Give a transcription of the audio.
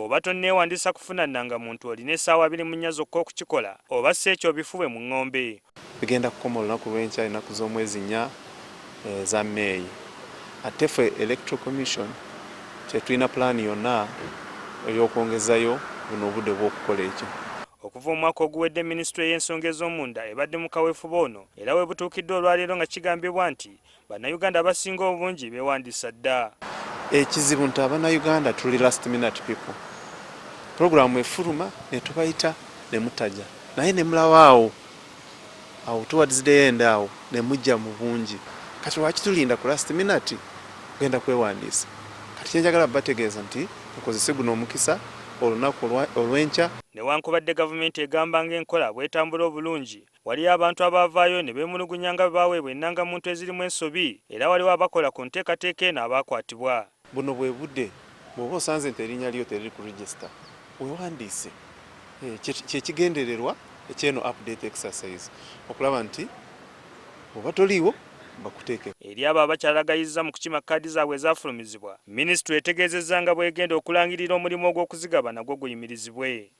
bw'oba tonneewandiisa kufuna nnangamuntu olina essaawa 24 zokka okukikola oba si ekyo bifube mu ŋŋombe. Bigenda kukoma olunaku lw'enkya ennaku z'omwezi 4 za Meeyi. Ate ffe Electoral Commission tulina pulaani yonna ey'okwongezayo buno obudde bw'okukola ekyo. Okuva omwaka oguwedde minisitule y'ensonga ez'omunda ebadde mu kaweefube ono era we butuukidde olwaleero nga kigambibwa nti bannayuganda abasinga obungi beewandiisa dda. Ekizibu nti abannayuganda tuli last minute people. Puroguramu efuluma ne tubayita ne mutajja naye ne mulawaawo awo towards the end awo ne mujja mu bungi. Kati lwaki tulinda ku last minute genda kwewandiisa? Kati kyenjagala bategeeza nti tukozese guno omukisa olunaku olw'enkya. Newankubadde gavumenti egamba ng'enkola bw'etambula obulungi, waliyo abantu abavaayo ne beemulugunya nga baaweebwa ennangamuntu ezirimu ensobi era waliwo abakola ku nteekateeka eno abaakwatibwa. Buno bwe budde bw'oba osanze nti erinnya lyo teriri ku register weewandiise. Kyekigendererwa ekyeno update exercise okulaba nti oba toliiwo bakuteeke. Eri abo abakyalagayizza mu kukima kkaadi zaabwe ezaafulumizibwa, minisitule etegeezezza nga bw'egenda okulangirira omulimu ogw'okuzigaba nagwo guyimirizibwe.